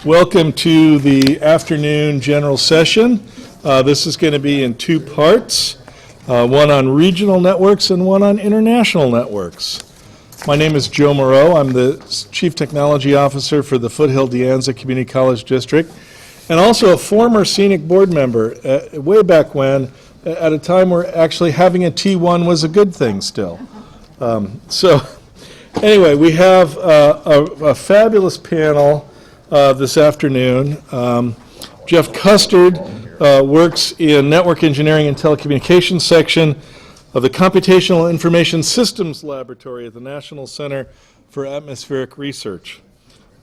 Welcome to the afternoon general session. This is going to be in two parts, one on regional networks and one on international networks. My name is Joe Moreau. I'm the Chief Technology Officer for the Foothill De Anza Community College District, and also a former Scenic Board member way back when, at a time where actually having a T1 was a good thing still. Anyway, we have a fabulous panel this afternoon. Jeff Custard works in Network Engineering and Telecommunications section of the Computational Information Systems Laboratory at the National Center for Atmospheric Research.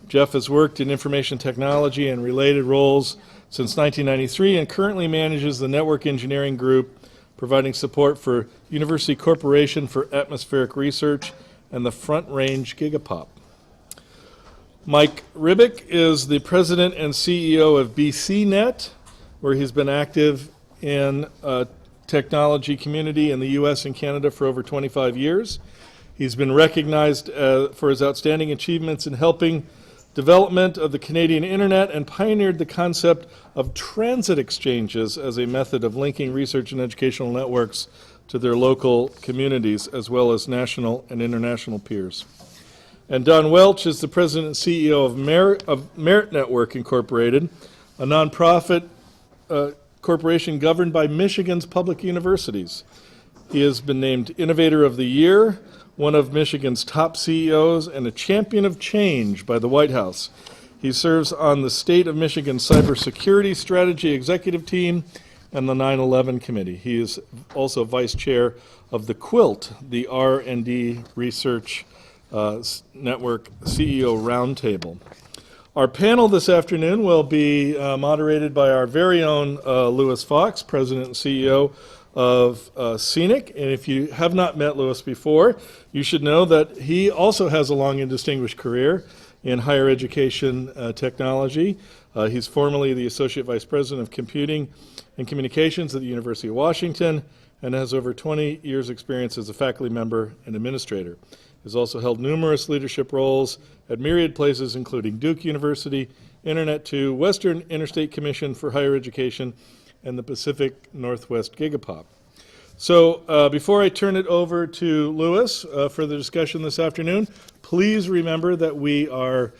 Jeff has worked in information technology and related roles since 1993 and currently manages the Network Engineering Group, providing support for University Corporation for Atmospheric Research and the Front Range Gigapop. Mike Hrybyk is the president and CEO of BCnet, where he's been active in technology community in the U.S. and Canada for over 25 years. He's been recognized for his outstanding achievements in helping development of the Canadian internet and pioneered the concept of transit exchanges as a method of linking research and educational networks to their local communities as well as national and international peers. And Don Welch is the president and CEO of Merit Network Incorporated, a nonprofit corporation governed by Michigan's public universities. He has been named Innovator of the Year, one of Michigan's top CEOs, and a champion of change by the White House. He serves on the State of Michigan Cybersecurity Strategy Executive Team and the 9/11 Committee. He is also vice chair of the QUILT, the R&D Research Network CEO Roundtable. Our panel this afternoon will be moderated by our very own Louis Fox, President and CEO of Scenic. And if you have not met Louis before, you should know that he also has a long and distinguished career in higher education technology. He's formerly the Associate Vice President of Computing and Communications at the University of Washington and has over 20 years' experience as a faculty member and administrator. He's also held numerous leadership roles at myriad places, including Duke University, Internet2, Western Interstate Commission for Higher Education, and the Pacific Northwest Gigapop. So before I turn it over to Louis for the discussion this afternoon, please remember that we are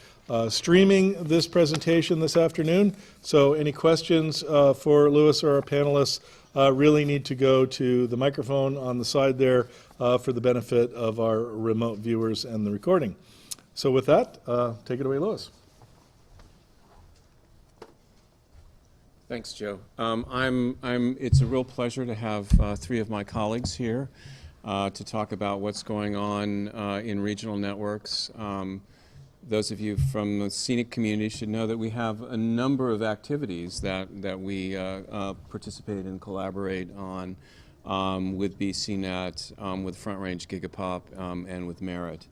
streaming this presentation this afternoon. So any questions for Louis or our panelists really need to go to the microphone on the side there for the benefit of our remote viewers and the recording. So with that, take it away, Louis. Thanks, Joe. It's a real pleasure to have three of my colleagues here to talk about what's going on in regional networks. Those of you from the Scenic community should know that we have a number of activities that we participate and collaborate on with BCnet, with Front Range Gigapop, and with Merit.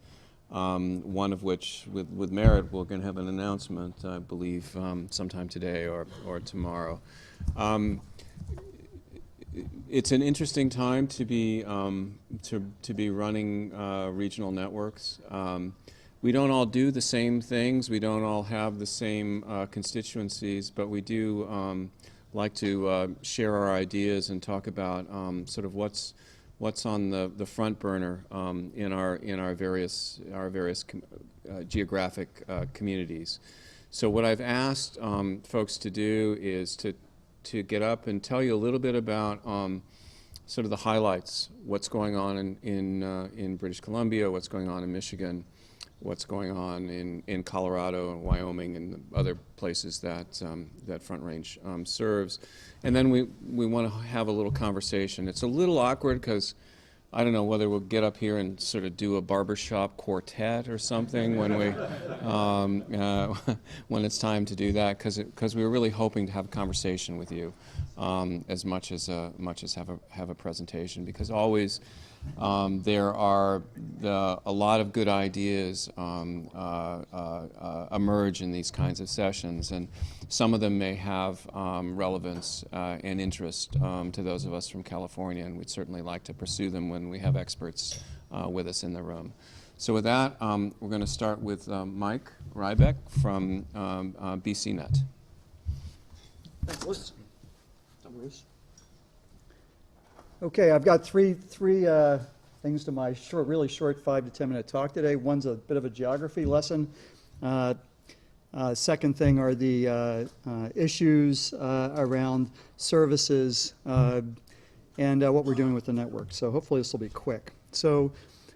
One of which, with Merit, we're going to have an announcement, I believe, sometime today or tomorrow. It's an interesting time to be running regional networks. We don't all do the same things. We don't all have the same constituencies, but we do like to share our ideas and talk about sort of what's on the front burner in our various geographic communities. So what I've asked folks to do is to get up and tell you a little bit about sort of the highlights, what's going on in British Columbia, what's going on in Michigan, what's going on in Colorado and Wyoming and other places that Front Range serves. And then we want to have a little conversation. It's a little awkward because I don't know whether we'll get up here and sort of do a barbershop quartet or something when we when it's time to do that, because we were really hoping to have a conversation with you as much as have a presentation, because always there are a lot of good ideas emerge in these kinds of sessions, and some of them may have relevance and interest to those of us from California, and we'd certainly like to pursue them when we have experts with us in the room. So with that, we're going to start with Mike Hrybyk from BCnet. Thanks, Liz. Okay, I've got three things to my really short 5 to 10 minute talk today. One's a bit of a geography lesson. Second thing are the issues around services and what we're doing with the network. So hopefully this will be quick. So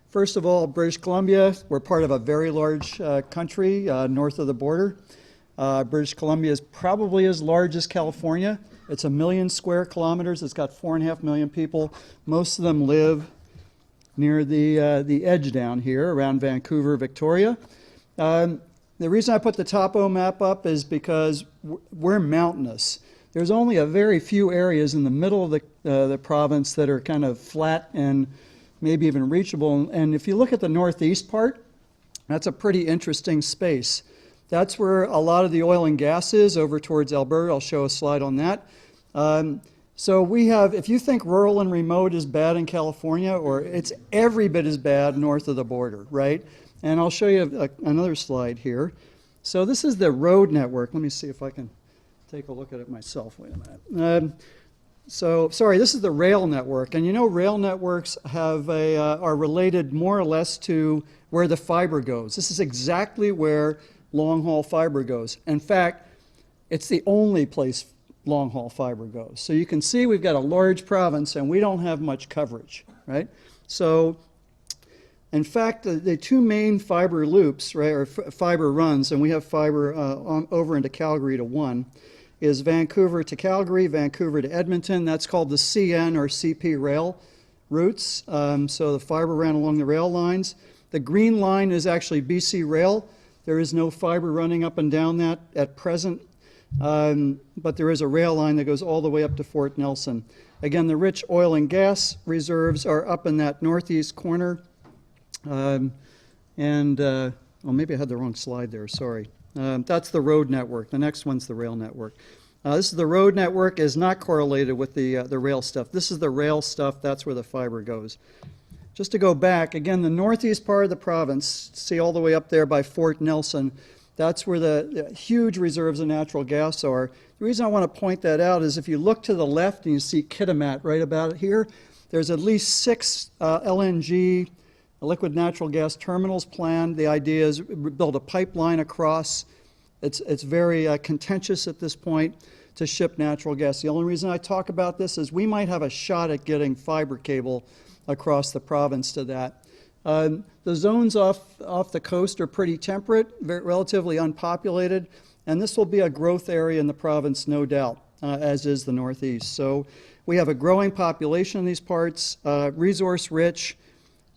first of all, British Columbia, we're part of a very large country north of the border. British Columbia is probably as large as California. It's 1 million square kilometers. It's got 4.5 million people. Most of them live near the edge down here around Vancouver, Victoria. The reason I put the topo map up is because we're mountainous. There's only a very few areas in the middle of the province that are kind of flat and maybe even reachable. And if you look at the northeast part, that's a pretty interesting space. That's where a lot of the oil and gas is, over towards Alberta. I'll show a slide on that. So we have, if you think rural and remote is bad in California, or it's every bit as bad north of the border, right? And I'll show you another slide here. So this is the road network. Let me see if I can take a look at it myself. Wait a minute. This is the rail network. And you know, rail networks are related more or less to where the fiber goes. This is exactly where long-haul fiber goes. In fact, it's the only place long-haul fiber goes. So you can see we've got a large province and we don't have much coverage, right? So in fact, the two main fiber loops, right, or fiber runs, and we have fiber over into Calgary to one, is Vancouver to Calgary, Vancouver to Edmonton. That's called the CN or CP rail routes. So the fiber ran along the rail lines. The green line is actually BC Rail. There is no fiber running up and down that at present, but there is a rail line that goes all the way up to Fort Nelson. Again, the rich oil and gas reserves are up in that northeast corner. Well, maybe I had the wrong slide there, sorry. That's the road network. The next one's the rail network. This is the road network, is not correlated with the rail stuff. This is the rail stuff, that's where the fiber goes. Just to go back, again, the northeast part of the province, see all the way up there by Fort Nelson, that's where the huge reserves of natural gas are. The reason I want to point that out is if you look to the left and you see Kitimat right about here, there's at least 6 LNG, liquid natural gas terminals planned. The idea is build a pipeline across. It's very contentious at this point to ship natural gas. The only reason I talk about this is we might have a shot at getting fiber cable across the province to that. The zones off the coast are pretty temperate, relatively unpopulated, and this will be a growth area in the province, no doubt, as is the northeast. So we have a growing population in these parts, resource rich,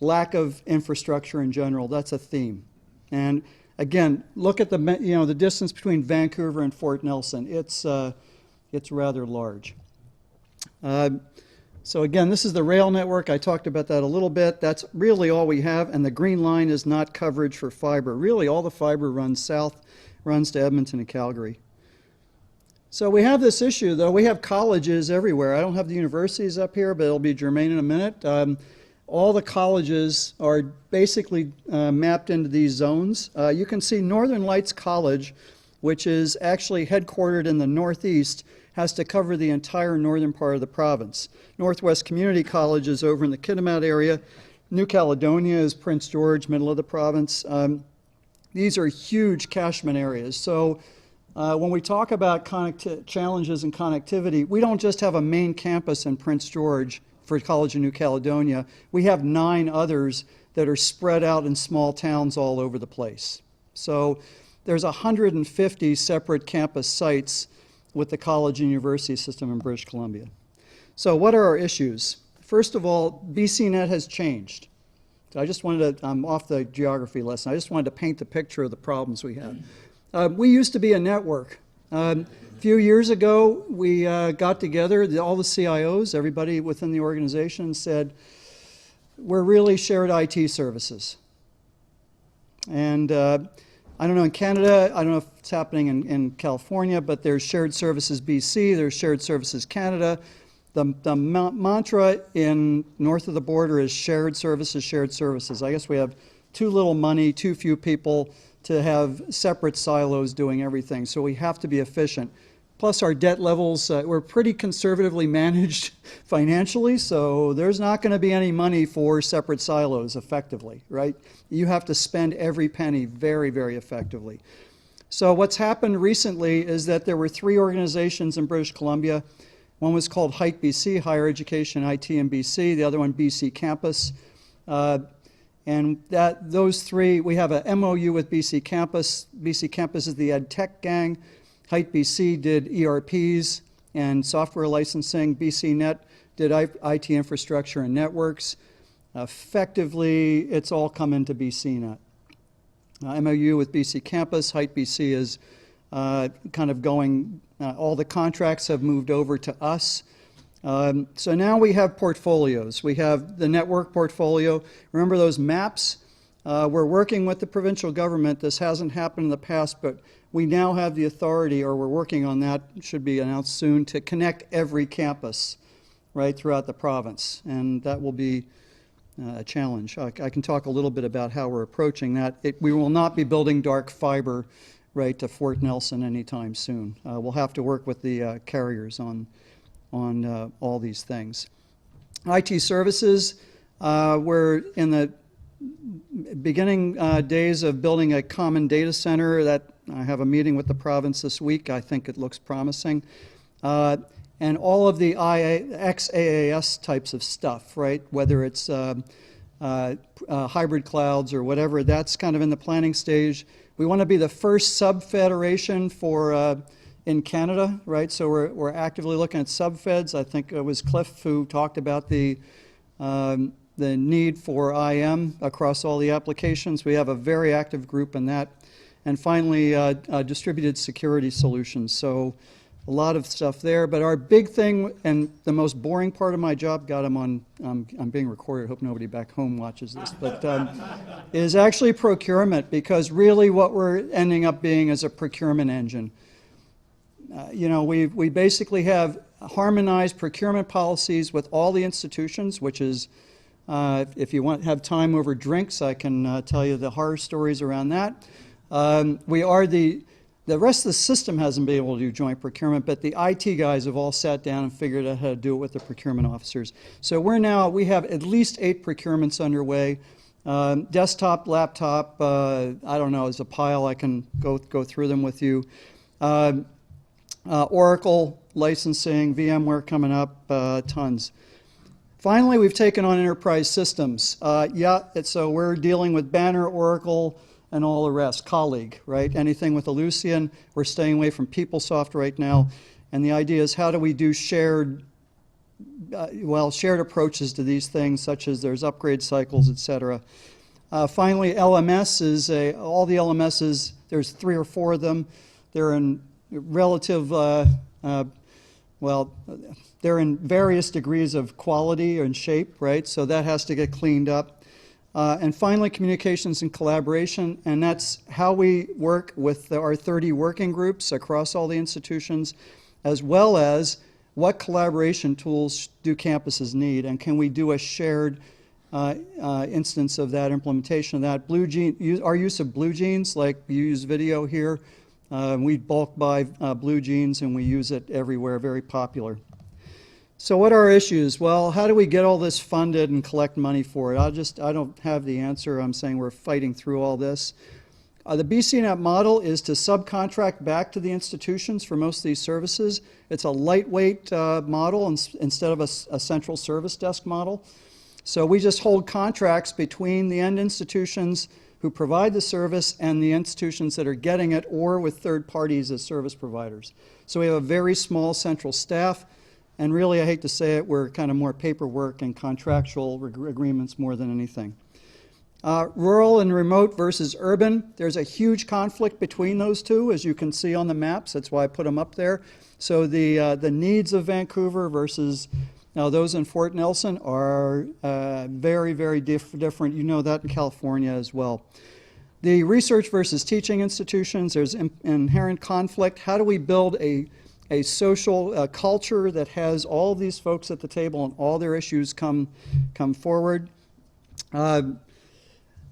lack of infrastructure in general. That's a theme. And again, look at the distance between Vancouver and Fort Nelson. It's rather large. So again, this is the rail network. I talked about that a little bit. That's really all we have, and the green line is not coverage for fiber. Really, all the fiber runs south, runs to Edmonton and Calgary. So we have this issue, though. We have colleges everywhere. I don't have the universities up here, but it'll be germane in a minute. All the colleges are basically mapped into these zones. You can see Northern Lights College, which is actually headquartered in the northeast, has to cover the entire northern part of the province. Northwest Community College is over in the Kitimat area. New Caledonia is Prince George, middle of the province. These are huge catchment areas. So when we talk about challenges in connectivity, we don't just have a main campus in Prince George for College of New Caledonia. We have 9 others that are spread out in small towns all over the place. So there's 150 separate campus sites with the college and university system in British Columbia. So what are our issues? First of all, BCnet has changed. I just wanted to, I'm off the geography lesson, I just wanted to paint the picture of the problems we had. We used to be a network. A few years ago, we got together, all the CIOs, everybody within the organization said, we're really shared IT services. And I don't know in Canada, I don't know if it's happening in California, but there's shared services BC, there's shared services Canada. The mantra in north of the border is shared services, shared services. I guess we have too little money, too few people to have separate silos doing everything. So we have to be efficient. Plus our debt levels, we're pretty conservatively managed financially, so there's not going to be any money for separate silos effectively, right? You have to spend every penny very, very effectively. So what's happened recently is that there were 3 organizations in British Columbia. One was called Hrybyk BC, Higher Education IT in BC, the other one BC Campus. And those 3, we have a MOU with BC Campus. BC Campus is the ed tech gang. Hrybyk BC did ERPs and software licensing. BCnet did IT infrastructure and networks. Effectively, it's all come into BCnet. MOU with BC Campus. Hrybyk BC is kind of going, all the contracts have moved over to us. So now we have portfolios. We have the network portfolio. Remember those maps? We're working with the provincial government. This hasn't happened in the past, but we now have the authority, or we're working on that, should be announced soon, to connect every campus right throughout the province. And that will be a challenge. I can talk a little bit about how we're approaching that. We will not be building dark fiber right to Fort Nelson anytime soon. We'll have to work with the carriers on all these things. IT services, we're in the beginning days of building a common data center. That I have a meeting with the province this week. I think it looks promising. And all of the XaaS types of stuff, right? Whether it's hybrid clouds or whatever, that's kind of in the planning stage. We want to be the first sub-federation for in Canada, right? So we're actively looking at sub-feds. I think it was Cliff who talked about the need for IM across all the applications. We have a very active group in that. And finally, distributed security solutions. So a lot of stuff there. But our big thing, and the most boring part of my job, God, I'm being recorded. I hope nobody back home watches this. But is actually procurement, because really what we're ending up being is a procurement engine. You know, we basically have harmonized procurement policies with all the institutions, which is, if you have time over drinks, I can tell you the horror stories around that. We are the rest of the system hasn't been able to do joint procurement, but the IT guys have all sat down and figured out how to do it with the procurement officers. So we have at least 8 procurements underway. Desktop, laptop, I don't know, there's a pile. I can go through them with you. Oracle licensing, VMware coming up, tons. Finally, we've taken on enterprise systems. So we're dealing with Banner, Oracle, and all the rest, colleague, right? Anything with Ellucian. We're staying away from PeopleSoft right now. And the idea is, how do we do shared approaches to these things, such as there's upgrade cycles, et cetera. Finally, LMS is all the LMSs, there's 3 or 4 of them. They're in relative, they're in various degrees of quality and shape, right? So that has to get cleaned up. And finally, communications and collaboration, and that's how we work with our 30 working groups across all the institutions, as well as what collaboration tools do campuses need, and can we do a shared instance of that, implementation of that. Our use of Blue Jeans, like you use video here, we bulk buy Blue Jeans and we use it everywhere, very popular. So what are our issues? Well, how do we get all this funded and collect money for it? I don't have the answer. I'm saying we're fighting through all this. The BCnet model is to subcontract back to the institutions for most of these services. It's a lightweight model instead of a central service desk model. So we just hold contracts between the end institutions who provide the service and the institutions that are getting it, or with third parties as service providers. So we have a very small central staff. And really, I hate to say it, we're kind of more paperwork and contractual agreements more than anything. Rural and remote versus urban, there's a huge conflict between those two, as you can see on the maps. That's why I put them up there. So the needs of Vancouver versus those in Fort Nelson are very, very different. You know that in California as well. The research versus teaching institutions, there's inherent conflict. How do we build a social culture that has all these folks at the table and all their issues come forward?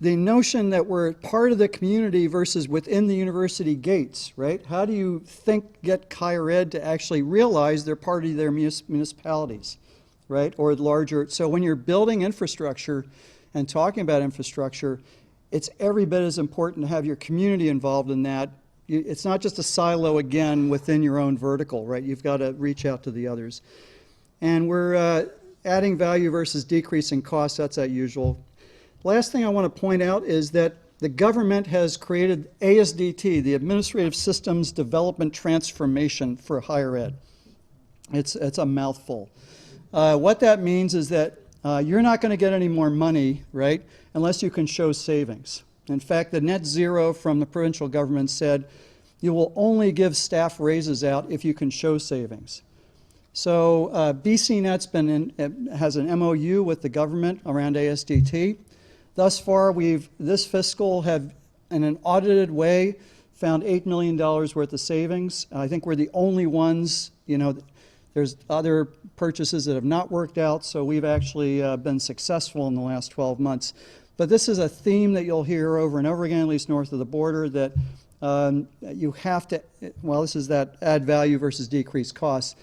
the notion that we're part of the community versus within the university gates, right? How do you get higher ed to actually realize they're part of their municipalities, right? Or larger. So when you're building infrastructure and talking about infrastructure, it's every bit as important to have your community involved in that. It's not just a silo, again, within your own vertical, right? You've got to reach out to the others. And we're adding value versus decreasing costs. That's that usual. Last thing I want to point out is that the government has created ASDT, the Administrative Systems Development Transformation for higher ed. It's a mouthful. What that means is that you're not going to get any more money, right, unless you can show savings. In fact, the net zero from the provincial government said you will only give staff raises out if you can show savings. So BCnet's has an MOU with the government around ASDT. Thus far, this fiscal have, in an audited way, found $8 million worth of savings. I think we're the only ones, there's other purchases that have not worked out, so we've actually been successful in the last 12 months. But this is a theme that you'll hear over and over again, at least north of the border, that you have to, this is that add value versus decrease costs.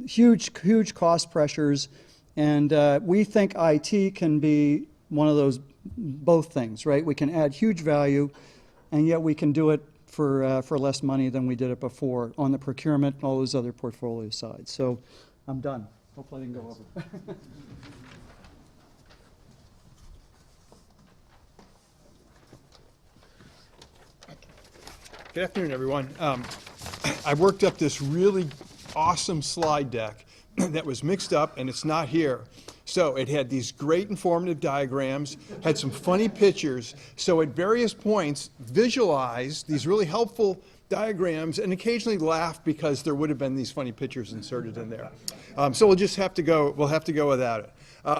Huge cost pressures, and we think IT can be one of those both things, right? We can add huge value, and yet we can do it for less money than we did it before on the procurement and all those other portfolio sides. So I'm done. Hopefully I didn't go over. Good afternoon, everyone. I worked up this really awesome slide deck that was mixed up, and it's not here. So it had these great informative diagrams, had some funny pictures, so at various points visualize these really helpful diagrams and occasionally laugh because there would have been these funny pictures inserted in there. So we'll just have to go without it.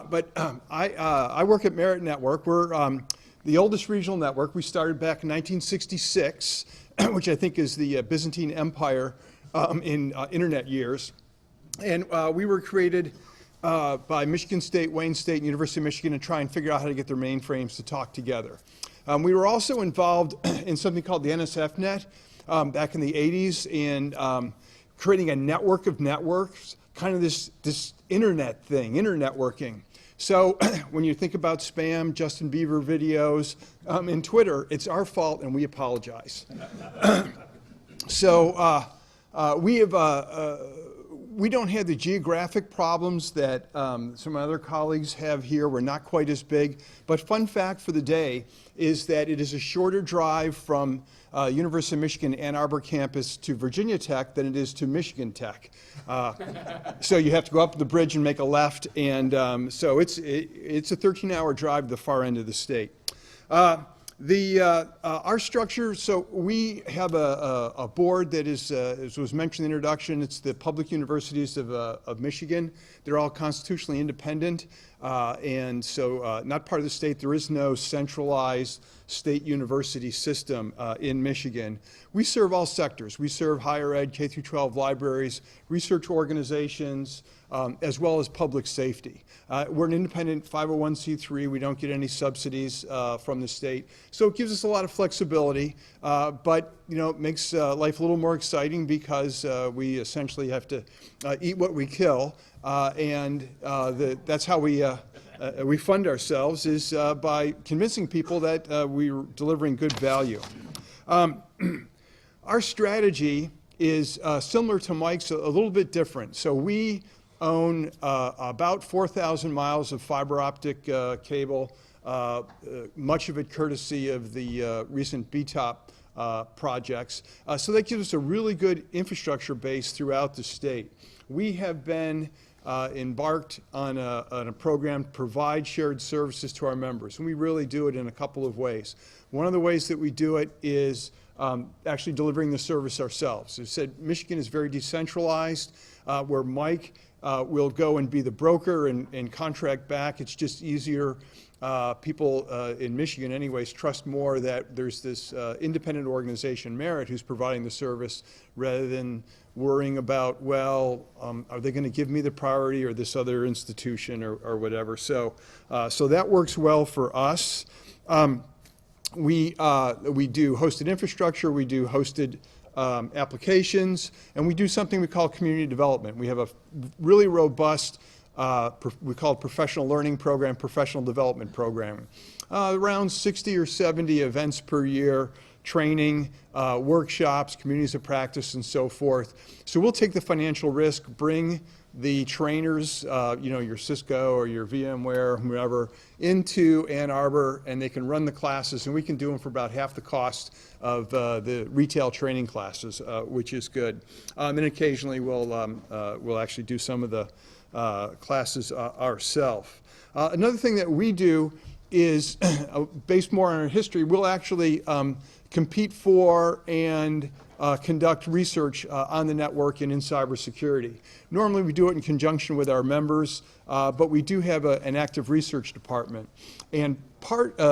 But I work at Merit Network. We're the oldest regional network. We started back in 1966, which I think is the Byzantine Empire in internet years. And we were created by Michigan State, Wayne State, and University of Michigan to try and figure out how to get their mainframes to talk together. We were also involved in something called the NSFnet back in the 80s in creating a network of networks, kind of this internet thing, internetworking. So when you think about spam, Justin Bieber videos, and Twitter, it's our fault and we apologize. So we don't have the geographic problems that some other colleagues have here. We're not quite as big. But fun fact for the day is that it is a shorter drive from University of Michigan Ann Arbor campus to Virginia Tech than it is to Michigan Tech. So you have to go up the bridge and make a left. And so it's a 13-hour drive to the far end of the state. Our structure, so we have a board that is, as was mentioned in the introduction, it's the public universities of Michigan. They're all constitutionally independent, and so not part of the state. There is no centralized state university system in Michigan. We serve all sectors. We serve higher ed, K through 12 libraries, research organizations, as well as public safety. We're an independent 501c3. We don't get any subsidies from the state. So it gives us a lot of flexibility, but it makes life a little more exciting because we essentially have to eat what we kill, and that's how we fund ourselves is by convincing people that we're delivering good value. Our strategy is similar to Mike's, a little bit different. So we own about 4,000 miles of fiber optic cable, much of it courtesy of the recent BTOP projects. So that gives us a really good infrastructure base throughout the state. We have been embarked on a program to provide shared services to our members, and we really do it in a couple of ways. One of the ways that we do it is actually delivering the service ourselves. As I said, Michigan is very decentralized, where Mike will go and be the broker and contract back. It's just easier. People in Michigan anyways trust more that there's this independent organization, Merit, who's providing the service rather than worrying about, are they going to give me the priority or this other institution or whatever. So that works well for us. we do hosted infrastructure, we do hosted applications, and we do something we call community development. We have a really robust, we call it professional learning program, professional development program. Around 60 or 70 events per year, training, workshops, communities of practice, and so forth. So we'll take the financial risk, bring the trainers, your Cisco or your VMware, whoever, into Ann Arbor, and they can run the classes, and we can do them for about half the cost of the retail training classes, which is good. And occasionally we'll actually do some of the classes ourselves. Another thing that we do is, based more on our history, we'll actually compete for and conduct research on the network and in cybersecurity. Normally we do it in conjunction with our members, but we do have an active research department. And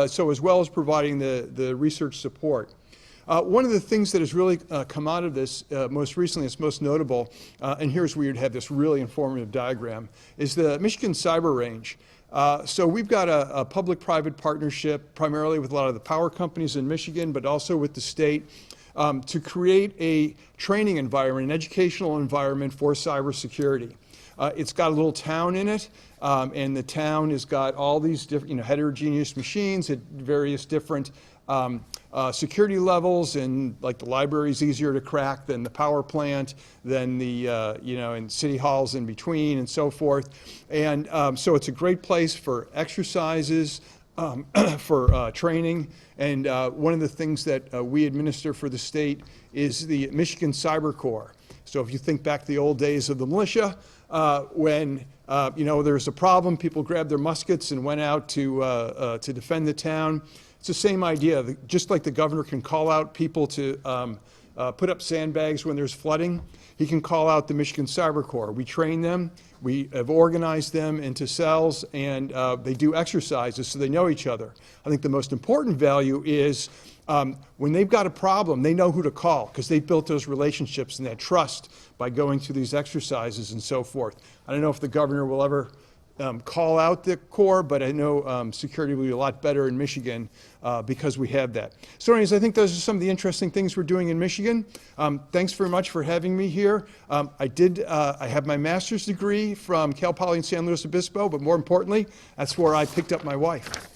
so as well as providing the research support. One of the things that has really come out of this most recently, it's most notable, and here's where you'd have this really informative diagram, is the Michigan Cyber Range. So we've got a public-private partnership, primarily with a lot of the power companies in Michigan, but also with the state, to create a training environment, an educational environment for cybersecurity. It's got a little town in it, and the town has got all these different, heterogeneous machines at various different security levels, and like the library is easier to crack than the power plant, than the, and city halls in between, and so forth. And so it's a great place for exercises, for training. And one of the things that we administer for the state is the Michigan Cyber Corps. So if you think back to the old days of the militia, when there was a problem, people grabbed their muskets and went out to defend the town. It's the same idea. Just like the governor can call out people to put up sandbags when there's flooding, he can call out the Michigan Cyber Corps. We train them. We have organized them into cells, and they do exercises so they know each other. I think the most important value is when they've got a problem, they know who to call because they've built those relationships and that trust by going through these exercises and so forth. I don't know if the governor will ever call out the Corps, but I know security will be a lot better in Michigan because we have that. So anyways, I think those are some of the interesting things we're doing in Michigan. Thanks very much for having me here. I have my master's degree from Cal Poly in San Luis Obispo, but more importantly, that's where I picked up my wife.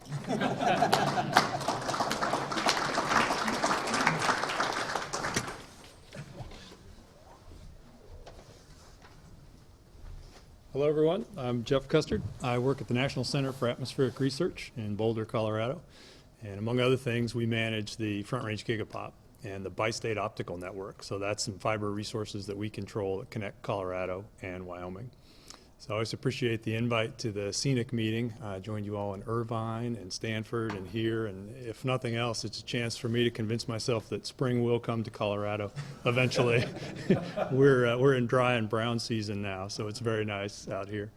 Hello, everyone. I'm Jeff Custard. I work at the National Center for Atmospheric Research in Boulder, Colorado. And among other things, we manage the Front Range Gigapop and the Bi-State Optical Network. So that's some fiber resources that we control that connect Colorado and Wyoming. So I always appreciate the invite to the scenic meeting. I joined you all in Irvine and Stanford and here, and if nothing else, it's a chance for me to convince myself that spring will come to Colorado eventually. We're in dry and brown season now, so it's very nice out here.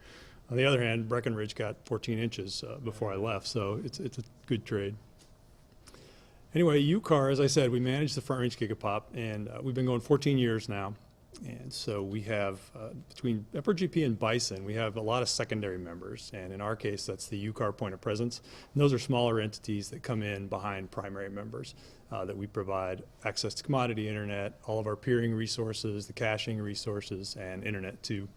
On the other hand, Breckenridge got 14 inches before I left, so it's a good trade. Anyway, UCAR, as I said, we manage the Front Range Gigapop, and we've been going 14 years now. And so we have, between FRGP and Bison, we have a lot of secondary members. And in our case, that's the UCAR point of presence. And those are smaller entities that come in behind primary members that we provide access to commodity internet, all of our peering resources, the caching resources, and internet too.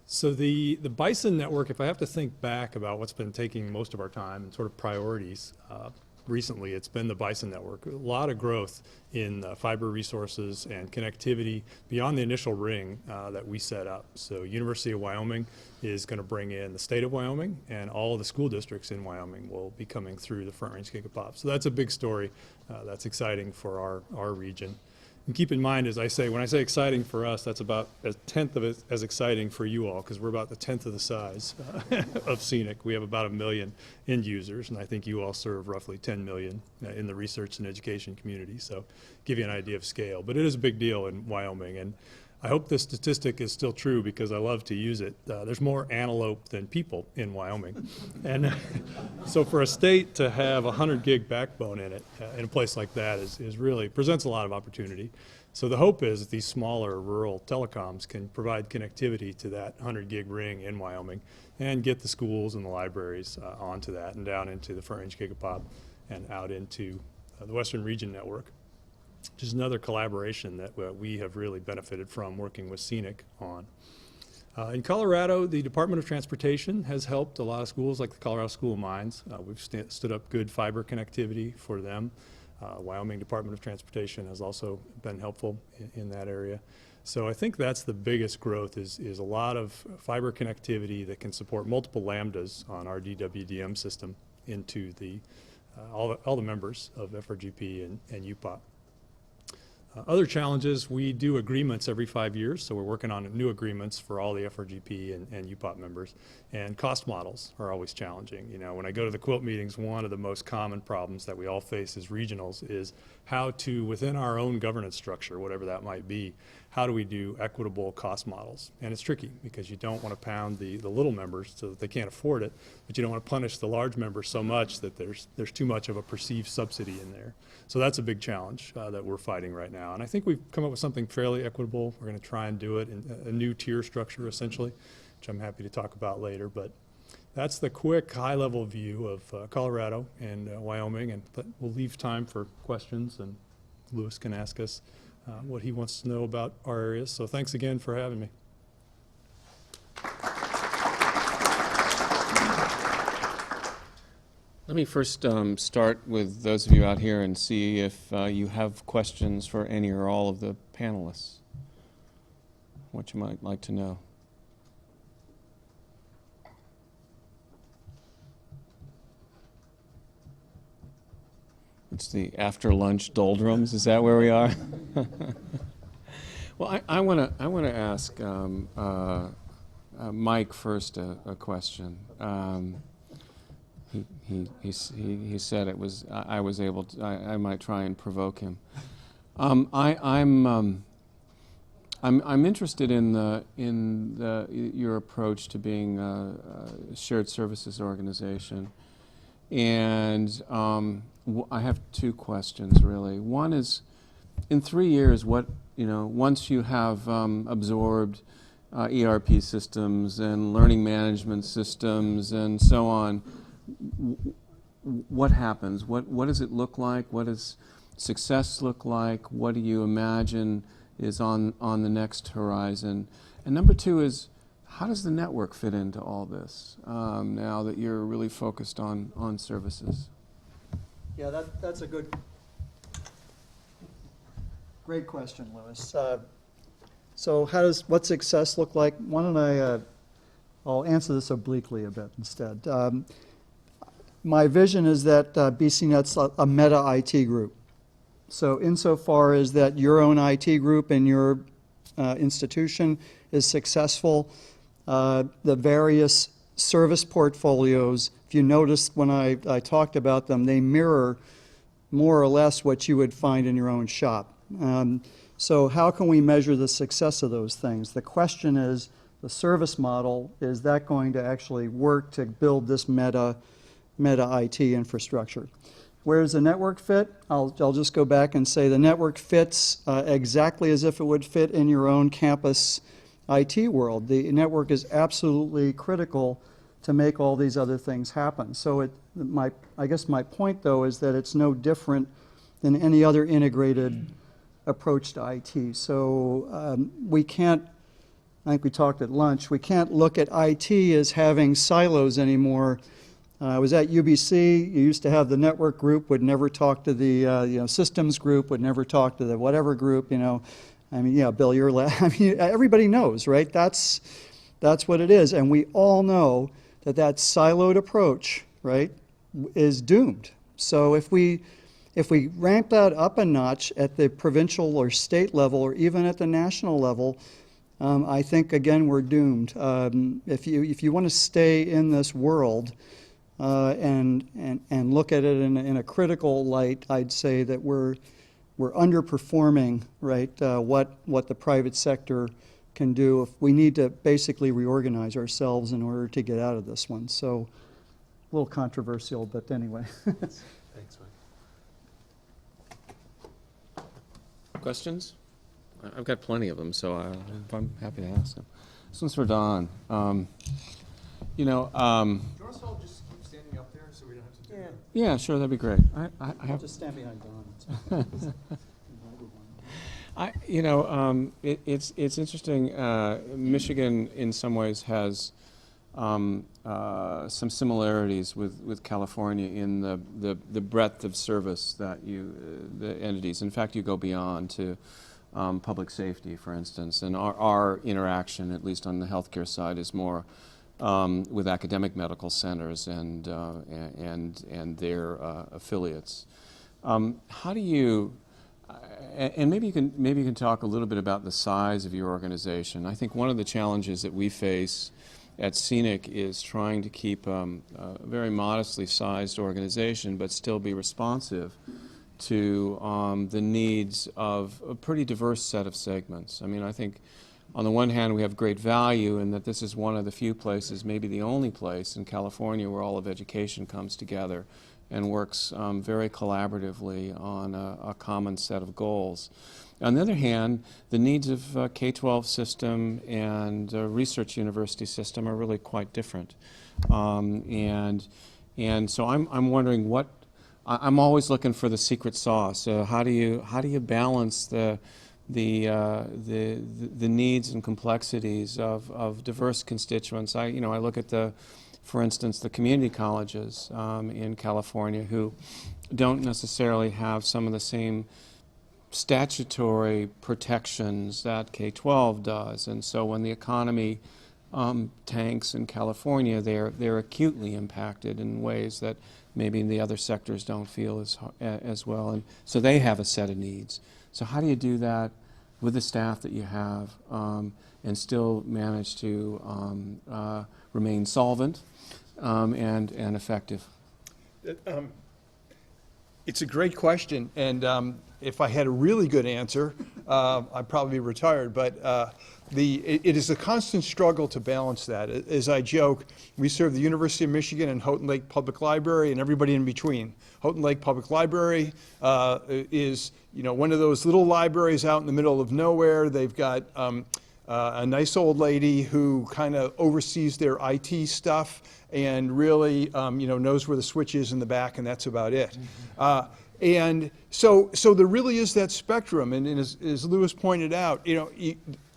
So the Bison network, if I have to think back about what's been taking most of our time and sort of priorities, recently it's been the Bison network. A lot of growth in fiber resources and connectivity beyond the initial ring that we set up. So University of Wyoming is going to bring in the state of Wyoming, and all of the school districts in Wyoming will be coming through the Front Range Gigapop. So that's a big story. That's exciting for our region. And keep in mind, as I say, when I say exciting for us, that's about a tenth of it as exciting for you all, because we're about the tenth of the size of Scenic. We have about 1 million end users, and I think you all serve roughly 10 million in the research and education community. So give you an idea of scale. But it is a big deal in Wyoming, and I hope this statistic is still true because I love to use it. There's more antelope than people in Wyoming. And so for a state to have a 100 gig backbone in it, in a place like that is really presents a lot of opportunity. So the hope is that these smaller rural telecoms can provide connectivity to that 100 gig ring in Wyoming and get the schools and the libraries onto that and down into the Front Range Gigapop and out into the Western Region Network, which is another collaboration that we have really benefited from working with BCnet on. In Colorado, the Department of Transportation has helped a lot of schools like the Colorado School of Mines. We've stood up good fiber connectivity for them. Wyoming Department of Transportation has also been helpful in that area. So I think that's the biggest growth is a lot of fiber connectivity that can support multiple lambdas on our DWDM system into the all the members of FRGP and UPOP. Other challenges, we do agreements every 5 years, so we're working on new agreements for all the FRGP and UPOP members. And cost models are always challenging. You know, when I go to the quilt meetings, one of the most common problems that we all face as regionals is how to, within our own governance structure, whatever that might be, how do we do equitable cost models? And it's tricky because you don't want to pound the little members so that they can't afford it, but you don't want to punish the large members so much that there's too much of a perceived subsidy in there. So that's a big challenge that we're fighting right now. And I think we've come up with something fairly equitable. We're going to try and do it in a new tier structure, essentially, which I'm happy to talk about later. But that's the quick, high-level view of Colorado and Wyoming. And we'll leave time for questions, and Lewis can ask us what he wants to know about our areas. So thanks again for having me. Let me first start with those of you out here and see if you have questions for any or all of the panelists. What you might like to know. It's the after lunch doldrums. Is that where we are? Well, I want to ask Mike first a question. He said it was I was able to I might try and provoke him. I'm interested in your approach to being a shared services organization, and I have two questions really. One is, in 3 years, once you have absorbed ERP systems and learning management systems and so on, what happens? What does it look like? What does success look like? What do you imagine is on the next horizon? And number two is, how does the network fit into all this now that you're really focused on services? Yeah, that's a great question, Lewis. So what's success look like? Why don't I'll answer this obliquely a bit instead. My vision is that BCnet's a meta IT group. So insofar as that your own IT group and your institution is successful, the various service portfolios, if you noticed when I talked about them, they mirror more or less what you would find in your own shop. So how can we measure the success of those things? The question is, the service model, is that going to actually work to build this meta IT infrastructure? Where does the network fit? I'll just go back and say the network fits exactly as if it would fit in your own campus IT world. The network is absolutely critical to make all these other things happen. So I guess my point, though, is that it's no different than any other integrated approach to IT. So we can't, I think we talked at lunch, we can't look at IT as having silos anymore. I was at UBC. You used to have the network group would never talk to the systems group, would never talk to the whatever group. I mean, yeah, Bill, you're. I mean, everybody knows, right? That's what it is, and we all know that siloed approach, right, is doomed. So if we ramp that up a notch at the provincial or state level, or even at the national level, I think again we're doomed. If you want to stay in this world. And look at it in a critical light, I'd say that we're underperforming, right? What the private sector can do. If we need to basically reorganize ourselves in order to get out of this one. So, a little controversial, but anyway. Thanks, Mike. Questions? I've got plenty of them, so I'm happy to ask them. This one's for Don. You know, Do you want us all just keep standing up there so we don't have to do that? yeah, sure, that'd be great. I have, Just stand behind Don. it's interesting. Michigan, in some ways, has some similarities with California in the breadth of service that the entities. In fact, you go beyond to public safety, for instance, and our interaction, at least on the healthcare side, is more with academic medical centers and their affiliates. How do you? And maybe you can talk a little bit about the size of your organization. I think one of the challenges that we face at Scenic is trying to keep a very modestly sized organization, but still be responsive to the needs of a pretty diverse set of segments. I mean, I think on the one hand we have great value in that this is one of the few places, maybe the only place in California where all of education comes together and works very collaboratively on a common set of goals. On the other hand, the needs of K-12 system and research university system are really quite different. And so I'm wondering what, I'm always looking for the secret sauce. How do you balance the needs and complexities of diverse constituents? I look at for instance, the community colleges in California who don't necessarily have some of the same statutory protections that K-12 does, and so when the economy tanks in California, they're acutely impacted in ways that maybe the other sectors don't feel as well, and so they have a set of needs. So how do you do that with the staff that you have and still manage to remain solvent and effective? It's a great question, and if I had a really good answer, I'd probably be retired, but it is a constant struggle to balance that. As I joke, we serve the University of Michigan and Houghton Lake Public Library and everybody in between. Houghton Lake Public Library is one of those little libraries out in the middle of nowhere. They've got a nice old lady who kind of oversees their IT stuff and really knows where the switch is in the back, and that's about it. And so there really is that spectrum, and as Lewis pointed out,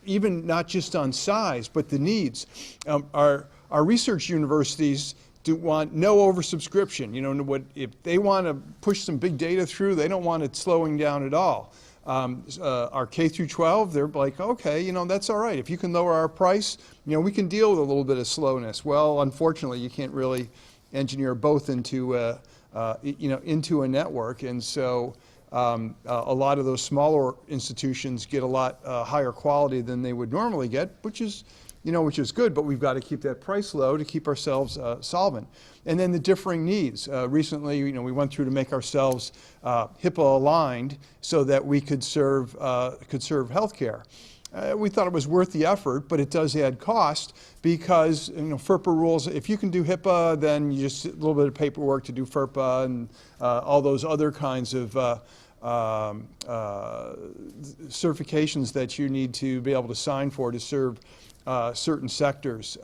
even not just on size, but the needs. Our research universities do want no oversubscription. If they want to push some big data through, they don't want it slowing down at all. Our K through 12, they're like, okay, that's all right. If you can lower our price, we can deal with a little bit of slowness. Well, unfortunately, you can't really engineer both into a network, and so a lot of those smaller institutions get a lot higher quality than they would normally get, which is good, but we've got to keep that price low to keep ourselves solvent. And then the differing needs. Recently, we went through to make ourselves HIPAA aligned so that we could serve healthcare. We thought it was worth the effort, but it does add cost because FERPA rules, if you can do HIPAA, then you just a little bit of paperwork to do FERPA and all those other kinds of certifications that you need to be able to sign for to serve certain sectors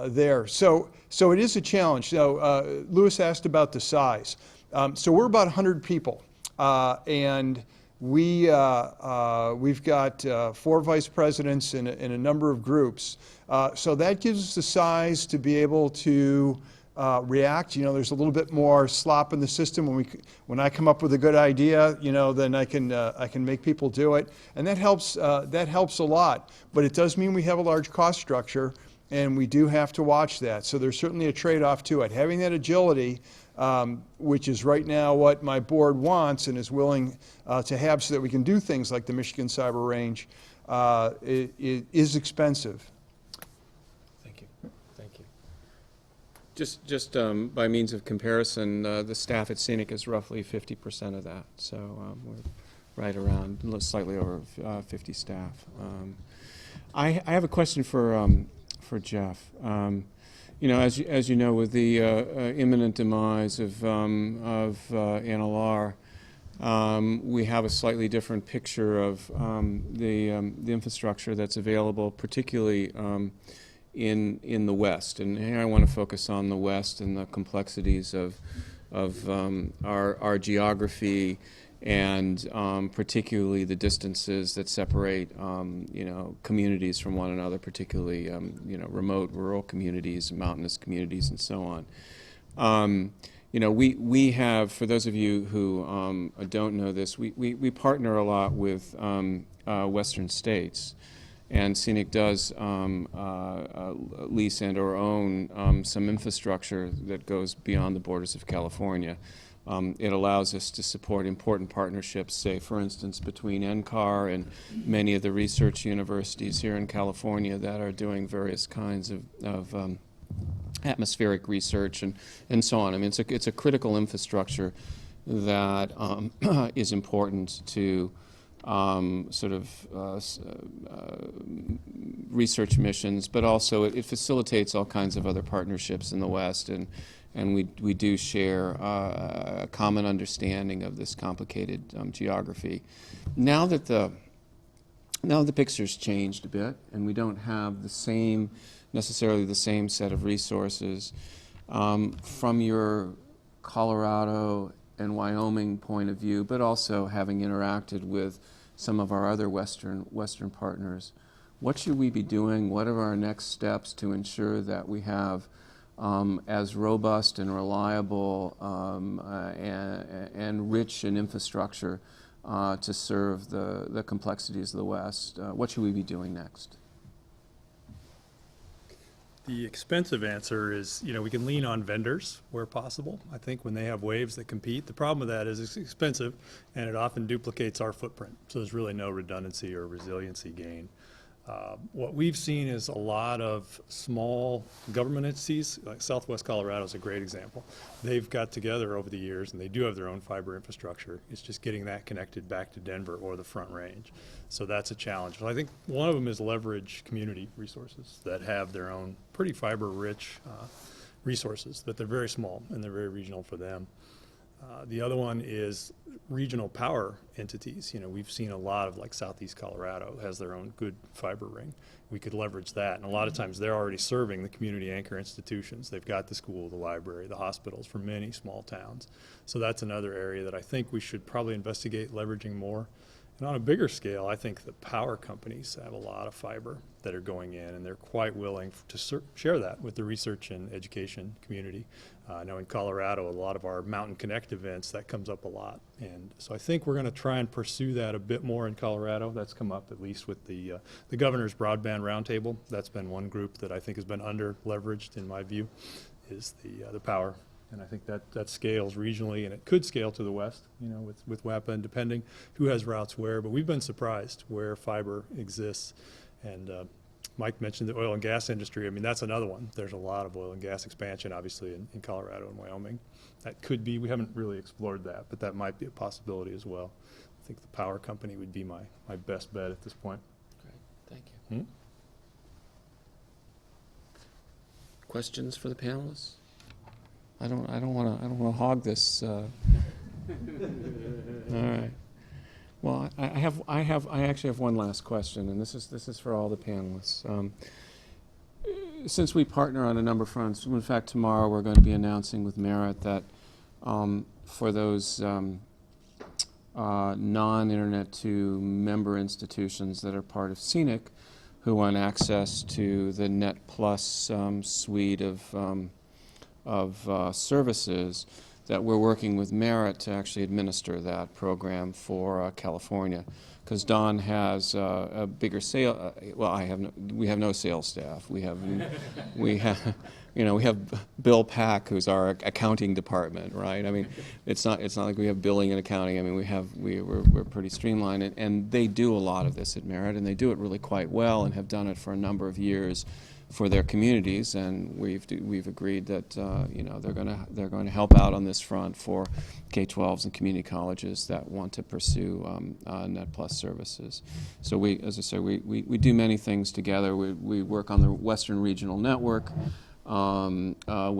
there. So it is a challenge. So Lewis asked about the size. So we're about 100 people, and we've got 4 vice presidents in a number of groups. So that gives us the size to be able to react. There's a little bit more slop in the system when I come up with a good idea. Then I can make people do it, and that helps a lot. But it does mean we have a large cost structure, and we do have to watch that. So there's certainly a trade-off to it. Having that agility, which is right now what my board wants and is willing to have, so that we can do things like the Michigan Cyber Range, is expensive. Just by means of comparison, the staff at Scenic is roughly 50% of that. So we're right around, slightly over 50 staff. I have a question for Jeff. As you know, with the imminent demise of NLR, we have a slightly different picture of the infrastructure that's available, particularly in the West. And here I want to focus on the West and the complexities of our geography, and particularly the distances that separate communities from one another, particularly remote rural communities, mountainous communities, and so on. We have, for those of you who don't know this, we partner a lot with Western states, and Scenic does lease and or own some infrastructure that goes beyond the borders of California. It allows us to support important partnerships, say, for instance, between NCAR and many of the research universities here in California that are doing various kinds of atmospheric research and so on. I mean, it's a critical infrastructure that is important to research missions, but also it facilitates all kinds of other partnerships in the West, and we do share a common understanding of this complicated geography. Now that the picture's changed a bit, and we don't have necessarily the same set of resources, from your Colorado and Wyoming point of view, but also having interacted with some of our other Western partners, what should we be doing? What are our next steps to ensure that we have as robust and reliable and rich an infrastructure to serve the complexities of the West? What should we be doing next? The expensive answer is, we can lean on vendors where possible. I think when they have waves that compete, the problem with that is it's expensive and it often duplicates our footprint. So there's really no redundancy or resiliency gain. What we've seen is a lot of small government entities, like Southwest Colorado is a great example. They've got together over the years, and they do have their own fiber infrastructure. It's just getting that connected back to Denver or the Front Range. So that's a challenge. But I think one of them is leverage community resources that have their own pretty fiber-rich resources, but they're very small and they're very regional for them. The other one is regional power entities. We've seen a lot of, like, Southeast Colorado has their own good fiber ring. We could leverage that, and a lot of times they're already serving the community anchor institutions. They've got the school, the library, the hospitals for many small towns. So that's another area that I think we should probably investigate leveraging more. And on a bigger scale, I think the power companies have a lot of fiber that are going in, and they're quite willing to share that with the research and education community. I know in Colorado, a lot of our Mountain Connect events, that comes up a lot. And so I think we're going to try and pursue that a bit more in Colorado. That's come up at least with the Governor's Broadband Roundtable. That's been one group that I think has been under-leveraged, in my view, is the power. And I think that scales regionally, and it could scale to the West, with WAPA, and depending who has routes where. But we've been surprised where fiber exists. And Mike mentioned the oil and gas industry. I mean, that's another one. There's a lot of oil and gas expansion, obviously, in Colorado and Wyoming. That could be, we haven't really explored that, but that might be a possibility as well. I think the power company would be my best bet at this point. Great, thank you. Questions for the panelists? I don't want to hog this. All right. Well, I actually have one last question, and this is for all the panelists. Since we partner on a number of fronts, in fact, tomorrow we're going to be announcing with Merit that for those non-internet to member institutions that are part of Scenic, who want access to the Net Plus suite of services, that we're working with Merit to actually administer that program for California, because Don has a bigger sale. Well, we have no sales staff. We have Bill Pack, who's our accounting department, right? I mean, it's not like we have billing and accounting. I mean, we're pretty streamlined, and they do a lot of this at Merit, and they do it really quite well, and have done it for a number of years for their communities, and we've agreed that they're going to help out on this front for K-12s and community colleges that want to pursue Net Plus services. So as I say, we do many things together. We work on the Western Regional Network with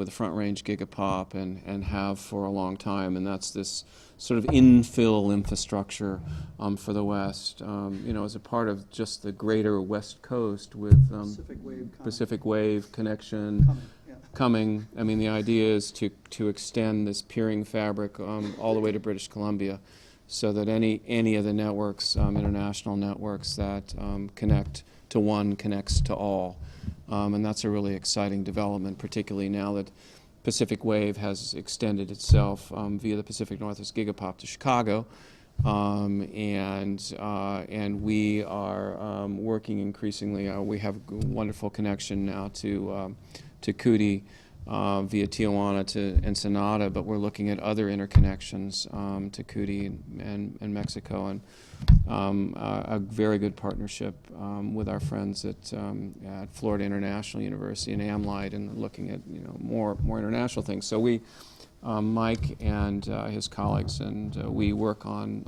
the Front Range Gigapop, and have for a long time, and that's this sort of infill infrastructure for the West, as a part of just the greater West Coast with Pacific Wave connection coming. I mean, the idea is to extend this peering fabric all the way to British Columbia, so that any of the networks, international networks that connect to one connects to all. And that's a really exciting development, particularly now that Pacific Wave has extended itself via the Pacific Northwest Gigapop to Chicago. And we are working increasingly. We have a wonderful connection now to Cudi via Tijuana to Ensenada, but we're looking at other interconnections to Cudi and Mexico, and a very good partnership with our friends at Florida International University and AmLight, and looking at more international things. So we, Mike and his colleagues, and we work on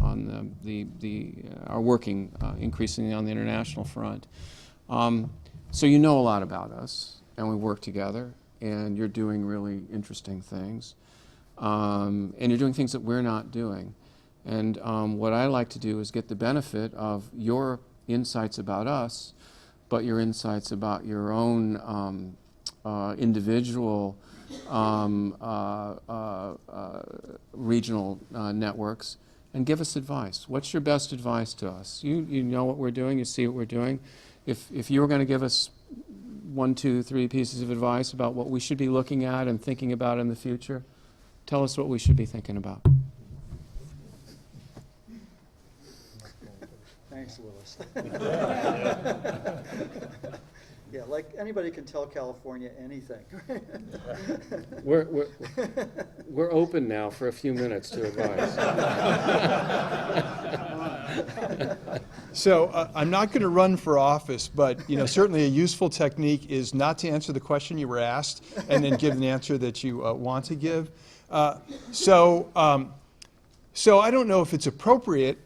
are working increasingly on the international front. So you know a lot about us, and we work together, and you're doing really interesting things, and you're doing things that we're not doing. And what I like to do is get the benefit of your insights about us, but your insights about your own individual regional networks, and give us advice. What's your best advice to us? You know what we're doing, you see what we're doing. If you were going to give us 1, 2, 3 pieces of advice about what we should be looking at and thinking about in the future, tell us what we should be thinking about. Thanks, Louis. Yeah, like anybody can tell California anything. We're open now for a few minutes to advice. So I'm not going to run for office, but certainly a useful technique is not to answer the question you were asked and then give an answer that you want to give. So I don't know if it's appropriate,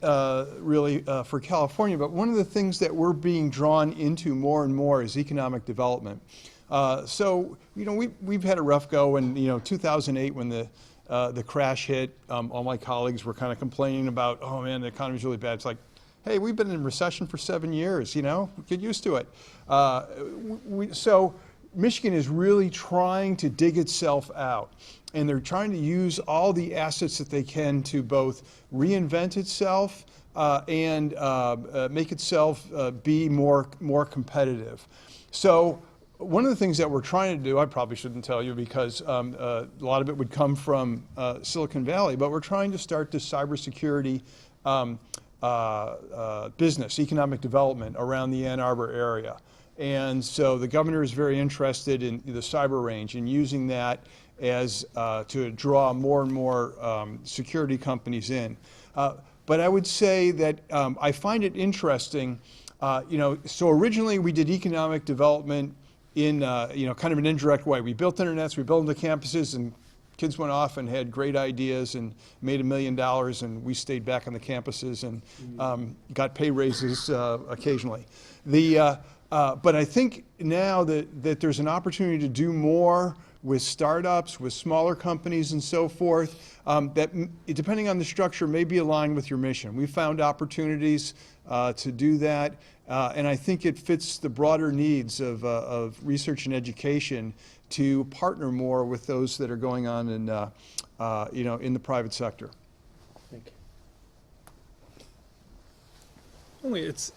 really, for California, but one of the things that we're being drawn into more and more is economic development. So we've had a rough go, and 2008 when the crash hit, all my colleagues were kind of complaining about, oh man, the economy's really bad. It's like, hey, we've been in recession for 7 years. Get used to it. So Michigan is really trying to dig itself out. And they're trying to use all the assets that they can to both reinvent itself and make itself be more competitive. So one of the things that we're trying to do, I probably shouldn't tell you because a lot of it would come from Silicon Valley, but we're trying to start this cybersecurity business, economic development around the Ann Arbor area. And so the governor is very interested in the cyber range and using that as to draw more and more security companies in. But I would say that I find it interesting, so originally we did economic development in kind of an indirect way. We built internets, we built them to campuses, and kids went off and had great ideas and made $1 million, and we stayed back on the campuses and got pay raises occasionally. But I think now that there's an opportunity to do more with startups, with smaller companies and so forth, that depending on the structure may be aligned with your mission. We found opportunities to do that, and I think it fits the broader needs of research and education to partner more with those that are going on in, in the private sector. Thank you.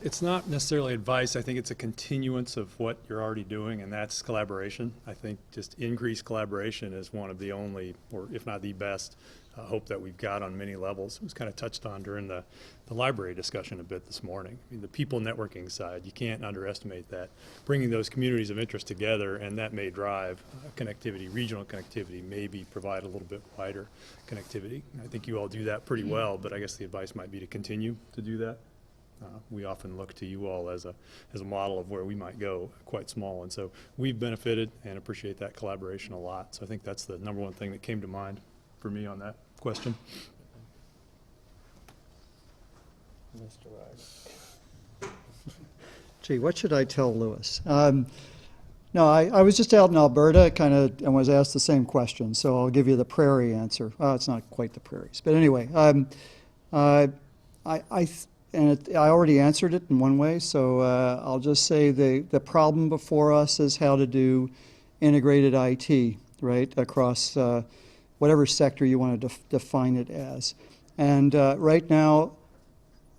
It's not necessarily advice. I think it's a continuance of what you're already doing, and that's collaboration. I think just increased collaboration is one of the only, or if not the best, hope that we've got on many levels. It was kind of touched on during the library discussion a bit this morning. I mean, the people networking side, you can't underestimate that. Bringing those communities of interest together, and that may drive connectivity, regional connectivity, maybe provide a little bit wider connectivity. I think you all do that pretty well, but I guess the advice might be to continue to do that. We often look to you all as a model of where we might go, quite small, and so we've benefited and appreciate that collaboration a lot. So I think that's the number one thing that came to mind for me on that question. Gee, what should I tell Louis? No, I was just out in Alberta, kind of, and was asked the same question, so I'll give you the prairie answer. It's not quite the prairies, but anyway, I already answered it in one way, so I'll just say the problem before us is how to do integrated IT, right, across whatever sector you want to define it as. And right now,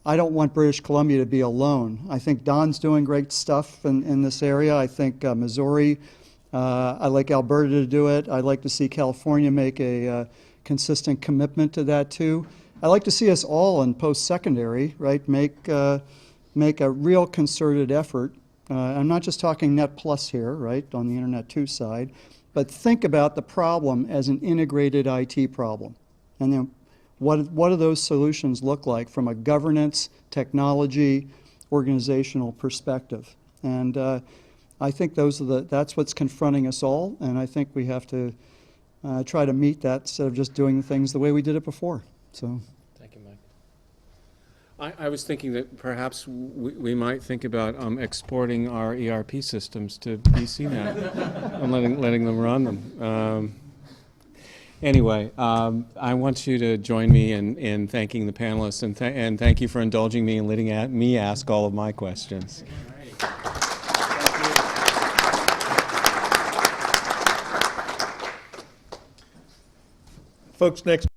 I don't want British Columbia to be alone. I think Don's doing great stuff in this area. I think Missouri, I'd like Alberta to do it. I'd like to see California make a consistent commitment to that too. I'd like to see us all in post-secondary, right, make a real concerted effort. I'm not just talking Net Plus here, right, on the Internet 2 side, but think about the problem as an integrated IT problem. And then what do those solutions look like from a governance, technology, organizational perspective? And I think that's what's confronting us all, and I think we have to try to meet that instead of just doing things the way we did it before. So. Thank you, Mike. I was thinking that perhaps we might think about exporting our ERP systems to BCnet and letting them run them. Anyway, I want you to join me in thanking the panelists, and thank you for indulging me and letting me ask all of my questions. Folks, next